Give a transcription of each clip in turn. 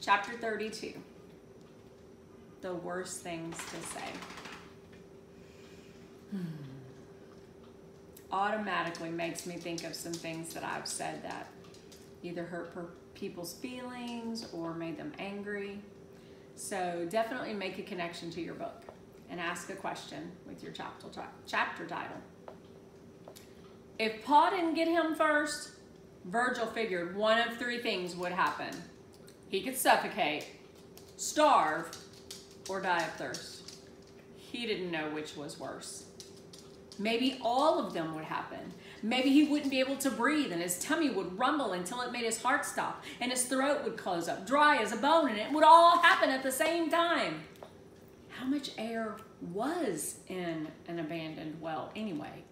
Chapter 32. The worst things to say. Automatically makes me think of some things that I've said that either hurt people's feelings or made them angry. So definitely make a connection to your book and ask a question with your chapter title. If Pa didn't get him first, Virgil figured one of three things would happen. He could suffocate, starve, or die of thirst. He didn't know which was worse. Maybe all of them would happen. Maybe he wouldn't be able to breathe and his tummy would rumble until it made his heart stop and his throat would close up, dry as a bone, and it would all happen at the same time. How much air was in an abandoned well anyway?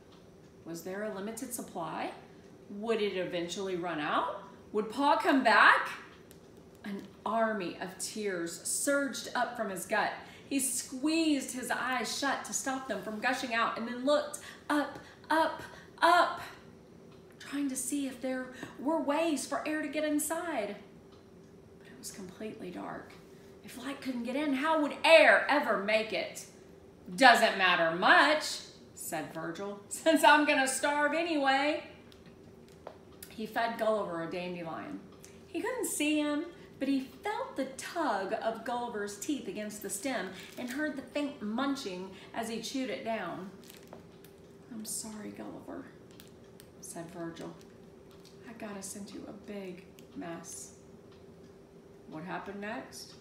Was there a limited supply? Would it eventually run out? Would Pa come back? An army of tears surged up from his gut. He squeezed his eyes shut to stop them from gushing out and then looked up, up, up, trying to see if there were ways for air to get inside. But it was completely dark. If light couldn't get in, how would air ever make it? Doesn't matter much, said Virgil, since I'm gonna starve anyway. He fed Gulliver a dandelion. He couldn't see him, but he felt the tug of Gulliver's teeth against the stem and heard the faint munching as he chewed it down. I'm sorry, Gulliver, said Virgil. I got us into a big mess. What happened next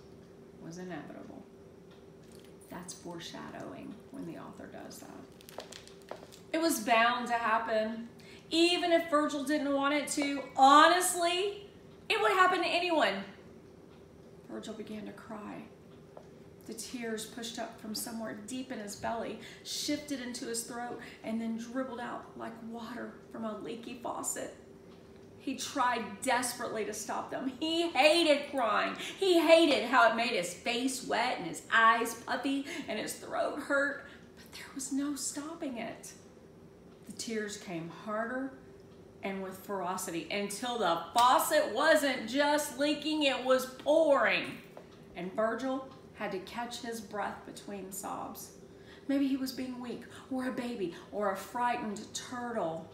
was inevitable. That's foreshadowing when the author does that. It was bound to happen. Even if Virgil didn't want it to, honestly, it would happen to anyone. Virgil began to cry. The tears pushed up from somewhere deep in his belly, shifted into his throat, and then dribbled out like water from a leaky faucet. He tried desperately to stop them. He hated crying. He hated how it made his face wet and his eyes puffy and his throat hurt, but there was no stopping it. The tears came harder and with ferocity until the faucet wasn't just leaking, it was pouring. And Virgil had to catch his breath between sobs. Maybe he was being weak, or a baby, or a frightened turtle.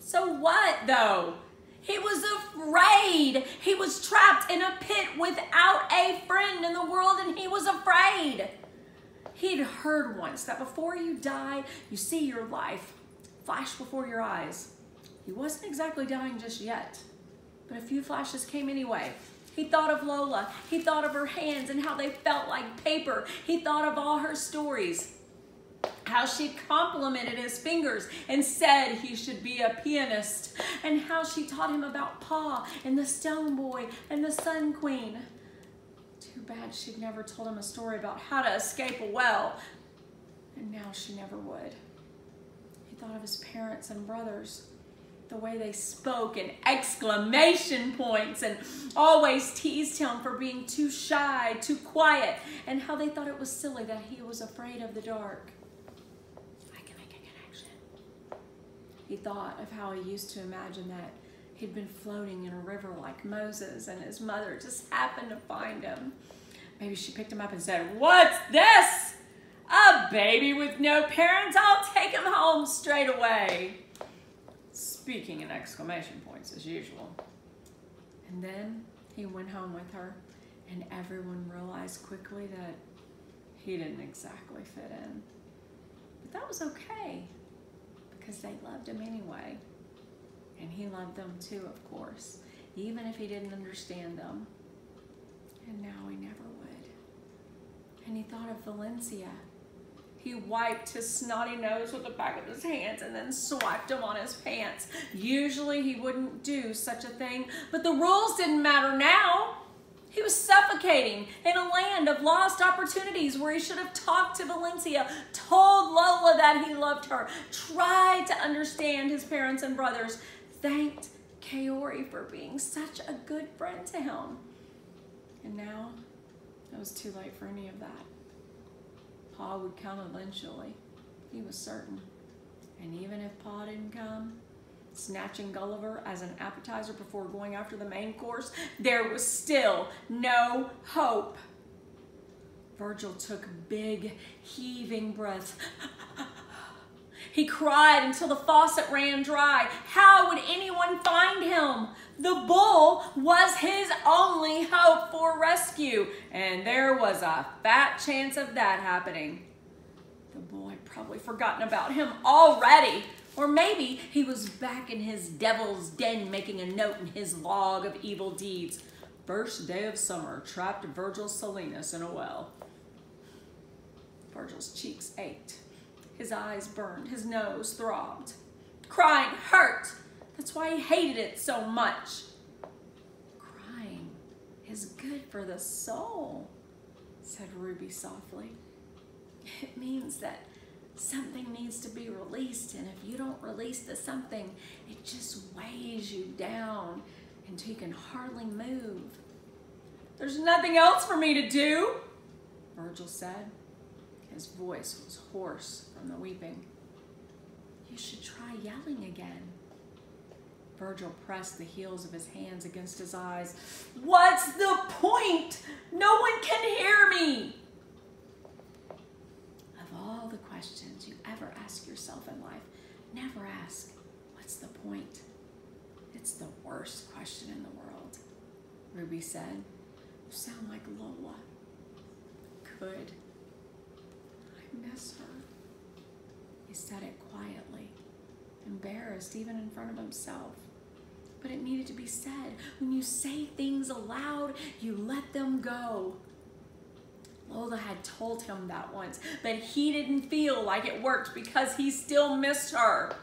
So what, though? He was afraid. He was trapped in a pit without a friend in the world, and he was afraid. He'd heard once that before you die, you see your life flash before your eyes. He wasn't exactly dying just yet, but a few flashes came anyway. He thought of Lola. He thought of her hands and how they felt like paper. He thought of all her stories, how she complimented his fingers and said he should be a pianist, and how she taught him about Pa and the Stone Boy and the Sun Queen. Too bad she'd never told him a story about how to escape a well, and now she never would. He thought of his parents and brothers, the way they spoke in exclamation points and always teased him for being too shy, too quiet, and how they thought it was silly that he was afraid of the dark. I can make a connection. He thought of how he used to imagine that he'd been floating in a river like Moses and his mother just happened to find him. Maybe she picked him up and said, "What's this? A baby with no parents? I'll take him home straight away." Speaking in exclamation points as usual. And then he went home with her, and everyone realized quickly that he didn't exactly fit in. But that was okay, because they loved him anyway. And he loved them too, of course, even if he didn't understand them. And now he never would. And he thought of Valencia. He wiped his snotty nose with the back of his hands and then swiped him on his pants. Usually he wouldn't do such a thing, but the rules didn't matter now. He was suffocating in a land of lost opportunities where he should have talked to Valencia, told Lola that he loved her, tried to understand his parents and brothers, thanked Kaori for being such a good friend to him. And now it was too late for any of that. Pa would come eventually, he was certain. And even if Pa didn't come, snatching Gulliver as an appetizer before going after the main course, there was still no hope. Virgil took big, heaving breaths. He cried until the faucet ran dry. How would anyone find him? The bull was his only hope for rescue, and there was a fat chance of that happening. The bull had probably forgotten about him already, or maybe he was back in his devil's den making a note in his log of evil deeds. First day of summer, trapped Virgil Salinas in a well. Virgil's cheeks ached. His eyes burned, his nose throbbed. Crying hurt. That's why he hated it so much. Crying is good for the soul, said Ruby softly. It means that something needs to be released, and if you don't release the something, it just weighs you down until you can hardly move. There's nothing else for me to do, Virgil said. His voice was hoarse from the weeping. You should try yelling again. Virgil pressed the heels of his hands against his eyes. What's the point? No one can hear me. Of all the questions you ever ask yourself in life, never ask, what's the point? It's the worst question in the world, Ruby said. You sound like Lola. Good. I miss her. He said it quietly, embarrassed even in front of himself. But it needed to be said. When you say things aloud, you let them go. Lola had told him that once, but he didn't feel like it worked because he still missed her.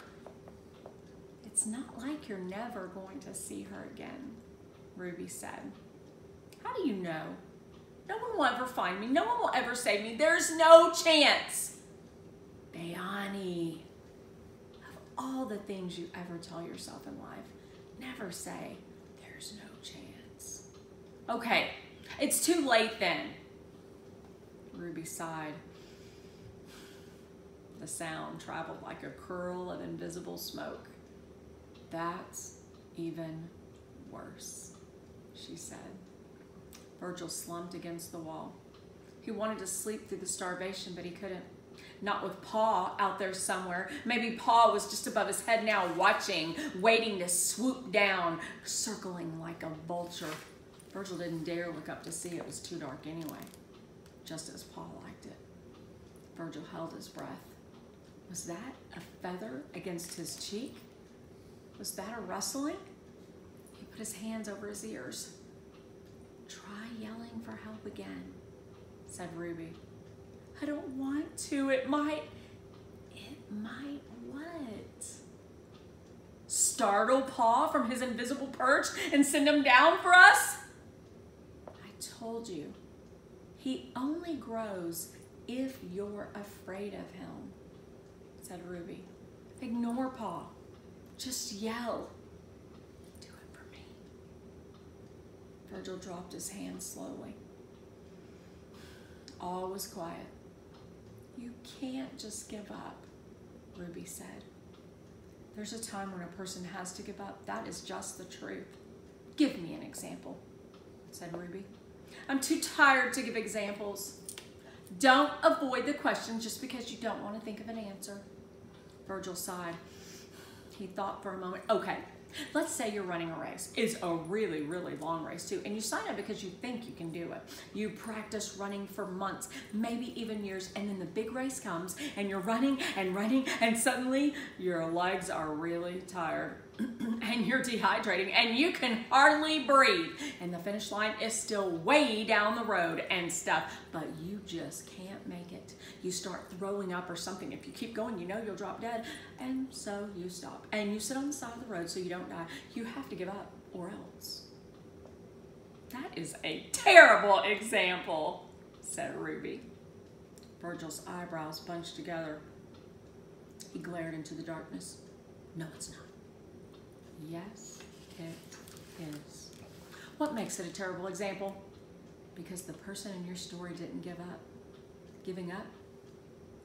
It's not like you're never going to see her again, Ruby said. How do you know? No one will ever find me. No one will ever save me. There's no chance. Bayani, of all the things you ever tell yourself in life, never say, there's no chance. Okay, it's too late then. Ruby sighed. The sound traveled like a curl of invisible smoke. That's even worse, she said. Virgil slumped against the wall. He wanted to sleep through the starvation, but he couldn't. Not with Pa out there somewhere. Maybe Pa was just above his head now, watching, waiting to swoop down, circling like a vulture. Virgil didn't dare look up to see. It was too dark anyway, just as Pa liked it. Virgil held his breath. Was that a feather against his cheek? Was that a rustling? He put his hands over his ears. Try yelling for help again, said Ruby. I don't want to. It might what? Startle Pa from his invisible perch and send him down for us? I told you, he only grows if you're afraid of him, said Ruby. Ignore Pa. Just yell. Virgil dropped his hand slowly. All was quiet. You can't just give up, Ruby said. There's a time when a person has to give up. That is just the truth. Give me an example, said Ruby. I'm too tired to give examples. Don't avoid the question just because you don't want to think of an answer. Virgil sighed. He thought for a moment. Okay. Let's say you're running a race. It's a really, really long race too, and you sign up because you think you can do it. You practice running for months, maybe even years, and then the big race comes and you're running, and suddenly your legs are really tired and you're dehydrating and you can hardly breathe, and the finish line is still way down the road and stuff, but you just can't make it. You start throwing up or something. If you keep going, you know you'll drop dead, and so you stop and you sit on the side of the road so you don't die. You have to give up or else. That is a terrible example, said Ruby. Virgil's eyebrows bunched together. He glared into the darkness. No, it's not. Yes, it is. What makes it a terrible example? Because the person in your story didn't give up. Giving up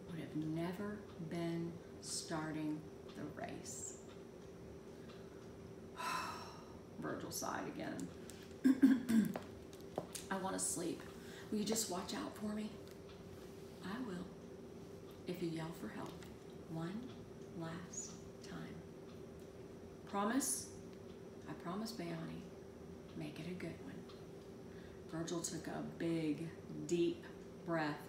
would have never been starting the race. Virgil's side again. I want to sleep. Will you just watch out for me? I will. If you yell for help. One last time. Promise? I promise, Bayani. Make it a good one. Virgil took a big, deep breath.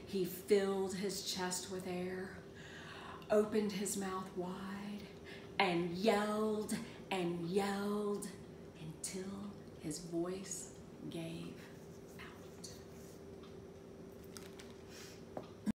He filled his chest with air, opened his mouth wide, and yelled until his voice gave.